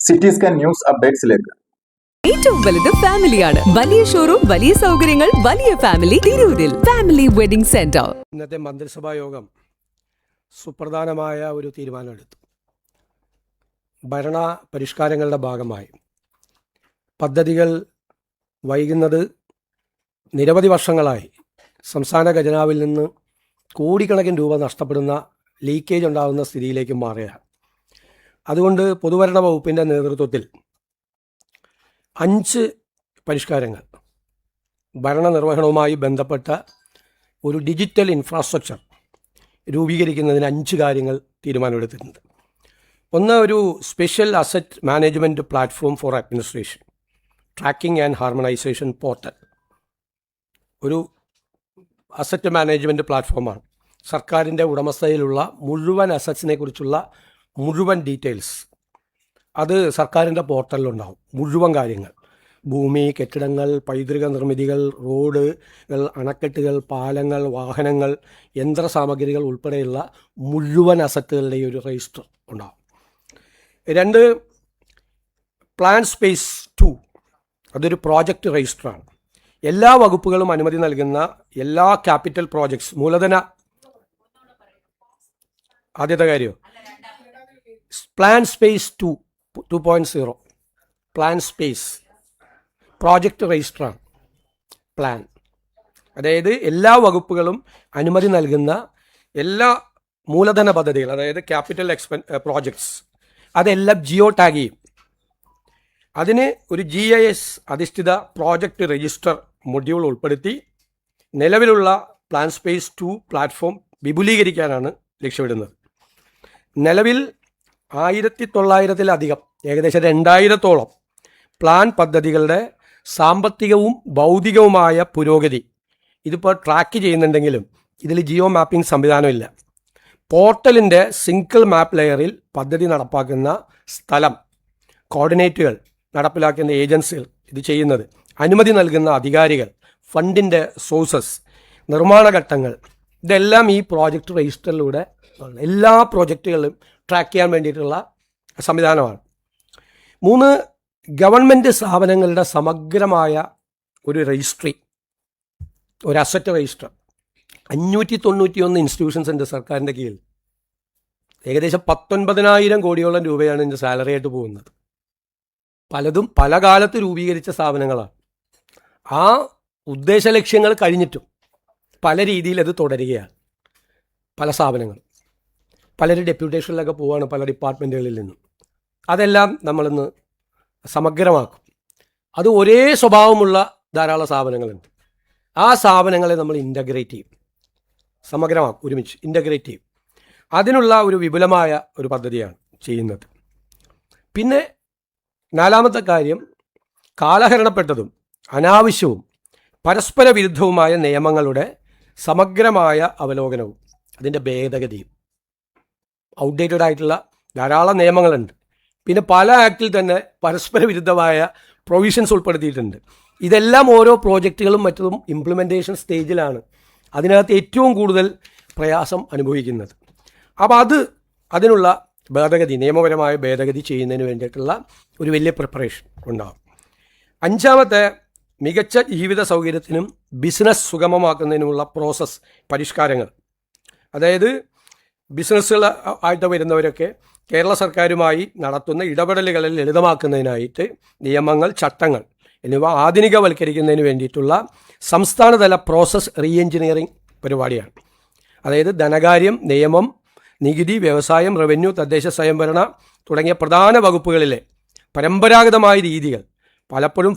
City scan news അപ്ഡേറ്റ്സിലേക്ക്. ഏറ്റവും വലുത് ഫാമിലിയാണ്. വലിയ ഷോറൂം, വലിയ സൗകര്യങ്ങൾ, വലിയ ഫാമിലി. തിരൂരിൽ ഫാമിലി വെഡിംഗ് സെന്റർ. ഇന്നത്തെ മന്ത്രിസഭാ യോഗം സുപ്രധാനമായ ഒരു തീരുമാനമെടുത്തു. ഭരണ പരിഷ്കാരങ്ങളുടെ ഭാഗമായി പദ്ധതികൾ വൈകുന്നത് നിരവധി വർഷങ്ങളായി സംസ്ഥാന ഖജനാവിൽ നിന്ന് കോടിക്കണക്കിന് രൂപ നഷ്ടപ്പെടുന്ന ലീക്കേജ് ഉണ്ടാകുന്ന സ്ഥിതിയിലേക്ക് മാറുകയാണ്. അതുകൊണ്ട് പൊതുഭരണ വകുപ്പിൻ്റെ നേതൃത്വത്തിൽ 5 പരിഷ്കാരങ്ങൾ ഭരണനിർവഹണവുമായി ബന്ധപ്പെട്ട ഒരു ഡിജിറ്റൽ ഇൻഫ്രാസ്ട്രക്ചർ രൂപീകരിക്കുന്നതിന് 5 കാര്യങ്ങൾ തീരുമാനമെടുത്തിട്ടുണ്ട്. ഒന്ന്, ഒരു special asset management platform for administration, tracking and harmonisation portal. ഒരു അസറ്റ് മാനേജ്മെൻറ്റ് പ്ലാറ്റ്ഫോമാണ്. സർക്കാരിൻ്റെ ഉടമസ്ഥതയിലുള്ള മുഴുവൻ അസറ്റ്സിനെ കുറിച്ചുള്ള മുഴുവൻ ഡീറ്റെയിൽസ് അത് സർക്കാരിൻ്റെ പോർട്ടലിലുണ്ടാവും. മുഴുവൻ കാര്യങ്ങൾ, ഭൂമി, കെട്ടിടങ്ങൾ, പൈതൃക നിർമ്മിതികൾ, റോഡുകൾ, അണക്കെട്ടുകൾ, പാലങ്ങൾ, വാഹനങ്ങൾ, യന്ത്രസാമഗ്രികൾ ഉൾപ്പെടെയുള്ള മുഴുവൻ അസറ്റുകളുടെ ഒരു രജിസ്റ്റർ ഉണ്ടാവും. 2, പ്ലാൻ സ്പേസ് 2, അതൊരു പ്രോജക്റ്റ് രജിസ്റ്ററാണ്. എല്ലാ വകുപ്പുകളും അനുമതി നൽകുന്ന എല്ലാ ക്യാപിറ്റൽ പ്രോജക്ട്സ്, മൂലധന, ആദ്യത്തെ കാര്യം plan space 2.0, plan space project രജിസ്റ്ററാണ്. പ്ലാൻ, അതായത് എല്ലാ വകുപ്പുകളും അനുമതി നൽകുന്ന എല്ലാ മൂലധന പദ്ധതികൾ, അതായത് ക്യാപിറ്റൽ പ്രോജക്ട്സ്, അതെല്ലാം ജിയോ ടാഗ് ചെയ്യും. അതിന് ഒരു GIS അധിഷ്ഠിത പ്രോജക്റ്റ് രജിസ്റ്റർ മൊഡ്യൂൾ ഉൾപ്പെടുത്തി നിലവിലുള്ള പ്ലാൻ സ്പേസ് 2 പ്ലാറ്റ്ഫോം വിപുലീകരിക്കാനാണ് ലക്ഷ്യമിടുന്നത്. നിലവിൽ 1900-ലധികം, ഏകദേശം 2000-ഓളം പ്ലാൻ പദ്ധതികളുടെ സാമ്പത്തികവും ഭൗതികവുമായ പുരോഗതി ഇതിപ്പോൾ ട്രാക്ക് ചെയ്യുന്നുണ്ടെങ്കിലും ഇതിൽ ജിയോ മാപ്പിംഗ് സംവിധാനമില്ല. പോർട്ടലിൻ്റെ സിംഗിൾ മാപ്പ് ലെയറിൽ പദ്ധതി നടപ്പാക്കുന്ന സ്ഥലം, കോർഡിനേറ്റുകൾ, നടപ്പിലാക്കുന്ന ഏജൻസികൾ, ഇത് ചെയ്യുന്നത്, അനുമതി നൽകുന്ന അധികാരികൾ, ഫണ്ടിൻ്റെ സോഴ്സസ്, നിർമ്മാണ ഘട്ടങ്ങൾ, ഇതെല്ലാം ഈ പ്രോജക്റ്റ് രജിസ്റ്ററിലൂടെ എല്ലാ പ്രോജക്റ്റുകളും ട്രാക്ക് ചെയ്യാൻ വേണ്ടിയിട്ടുള്ള സംവിധാനമാണ്. 3, ഗവൺമെൻറ് സ്ഥാപനങ്ങളുടെ സമഗ്രമായ ഒരു രജിസ്ട്രി, ഒരു അസറ്റ് രജിസ്റ്റർ. 591 ഇൻസ്റ്റിറ്റ്യൂഷൻസ് ഉണ്ട് സർക്കാരിൻ്റെ കീഴിൽ. ഏകദേശം 19,000 കോടിയോളം രൂപയാണ് ഇതിൻ്റെ സാലറി ആയിട്ട് പോകുന്നത്. പലതും പല കാലത്ത് രൂപീകരിച്ച സ്ഥാപനങ്ങളാണ്. ആ ഉദ്ദേശ ലക്ഷ്യങ്ങൾ കഴിഞ്ഞിട്ടും പല രീതിയിൽ അത് തുടരുകയാണ്. പല സ്ഥാപനങ്ങൾ, പലരും ഡെപ്യൂട്ടേഷനിലൊക്കെ പോവുകയാണ് പല ഡിപ്പാർട്ട്മെൻറ്റുകളിൽ നിന്നും. അതെല്ലാം നമ്മളിന്ന് സമഗ്രമാക്കും. അത് ഒരേ സ്വഭാവമുള്ള ധാരാളം സ്ഥാപനങ്ങളുണ്ട്. ആ സ്ഥാപനങ്ങളെ നമ്മൾ ഇൻ്റഗ്രേറ്റ് ചെയ്യും, സമഗ്രമാക്കും, ഒരുമിച്ച് ഇൻ്റഗ്രേറ്റ് ചെയ്യും. അതിനുള്ള ഒരു വിപുലമായ ഒരു പദ്ധതിയാണ് ചെയ്യുന്നത്. പിന്നെ 4-മത്തെ കാര്യം, കാലഹരണപ്പെട്ടതും അനാവശ്യവും പരസ്പര വിരുദ്ധവുമായ നിയമങ്ങളുടെ സമഗ്രമായ അവലോകനവും അതിൻ്റെ ഭേദഗതിയും. ഔട്ട്ഡേറ്റഡ് ആയിട്ടുള്ള ധാരാളം നിയമങ്ങളുണ്ട്. പിന്നെ പല ആക്ടിൽ തന്നെ പരസ്പര വിരുദ്ധമായ പ്രൊവിഷൻസ് ഉൾപ്പെടുത്തിയിട്ടുണ്ട്. ഇതെല്ലാം ഓരോ പ്രോജക്റ്റുകളും മറ്റും ഇംപ്ലിമെൻറ്റേഷൻ സ്റ്റേജിലാണ് അതിനകത്ത് ഏറ്റവും കൂടുതൽ പ്രയാസം അനുഭവിക്കുന്നത്. അപ്പോൾ അതിനുള്ള ഭേദഗതി, നിയമപരമായ ഭേദഗതി ചെയ്യുന്നതിന് വേണ്ടിയിട്ടുള്ള ഒരു വലിയ പ്രിപ്പറേഷൻ ഉണ്ടാകും. 5-മത്തെ, മികച്ച ജീവിത സൗകര്യത്തിനും ബിസിനസ് സുഗമമാക്കുന്നതിനുമുള്ള പ്രോസസ്സ് പരിഷ്കാരങ്ങൾ. അതായത് ബിസിനസ്സുകൾ ആയിട്ട് വരുന്നവരൊക്കെ കേരള സർക്കാരുമായി നടത്തുന്ന ഇടപെടലുകളിൽ ലളിതമാക്കുന്നതിനായിട്ട് നിയമങ്ങൾ, ചട്ടങ്ങൾ എന്നിവ ആധുനികവൽക്കരിക്കുന്നതിന് വേണ്ടിയിട്ടുള്ള സംസ്ഥാനതല പ്രോസസ് റീ എഞ്ചിനീയറിംഗ് പരിപാടിയാണ്. അതായത് ധനകാര്യം, നിയമം, നികുതി, വ്യവസായം, റവന്യൂ, തദ്ദേശ സ്വയംഭരണ തുടങ്ങിയ പ്രധാന വകുപ്പുകളിലെ പരമ്പരാഗതമായ രീതികൾ പലപ്പോഴും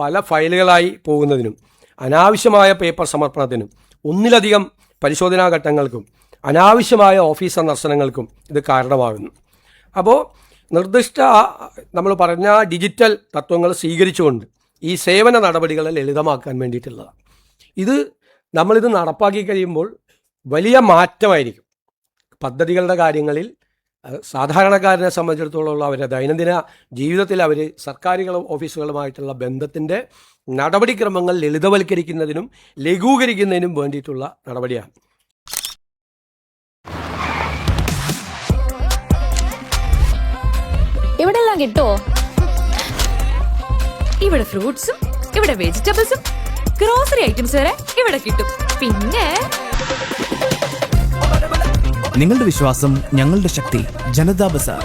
പല ഫയലുകളായി പോകുന്നതിനും അനാവശ്യമായ പേപ്പർ സമർപ്പണത്തിനും ഒന്നിലധികം പരിശോധനാ ഘട്ടങ്ങൾക്കും അനാവശ്യമായ ഓഫീസ് സന്ദർശനങ്ങൾക്കും ഇത് കാരണമാകുന്നു. അപ്പോൾ നിർദ്ദിഷ്ട നമ്മൾ പറഞ്ഞ ഡിജിറ്റൽ തത്വങ്ങൾ സ്വീകരിച്ചുകൊണ്ട് ഈ സേവന നടപടികളെ ലളിതമാക്കാൻ വേണ്ടിയിട്ടുള്ളതാണ്. നമ്മളിത് നടപ്പാക്കി കഴിയുമ്പോൾ വലിയ മാറ്റമായിരിക്കും പദ്ധതികളുടെ കാര്യങ്ങളിൽ. സാധാരണക്കാരനെ സംബന്ധിച്ചിടത്തോളം അവരുടെ ദൈനംദിന ജീവിതത്തിൽ അവർ സർക്കാരുകളും ഓഫീസുകളുമായിട്ടുള്ള ബന്ധത്തിൻ്റെ നടപടിക്രമങ്ങൾ ലളിതവൽക്കരിക്കുന്നതിനും ലഘൂകരിക്കുന്നതിനും വേണ്ടിയിട്ടുള്ള നടപടിയാണ്. ഇവിടെ എല്ലാം കിട്ടുമോ? ഇവിടെ ഫ്രൂട്ട്സും ഇവിടെ വെജിറ്റബിൾസും ഗ്രോസറി ഐറ്റംസ് വരെ ഇവിടെ കിട്ടും. പിന്നെ നിങ്ങളുടെ വിശ്വാസം ഞങ്ങളുടെ ശക്തി. ജനതാ ബസാർ.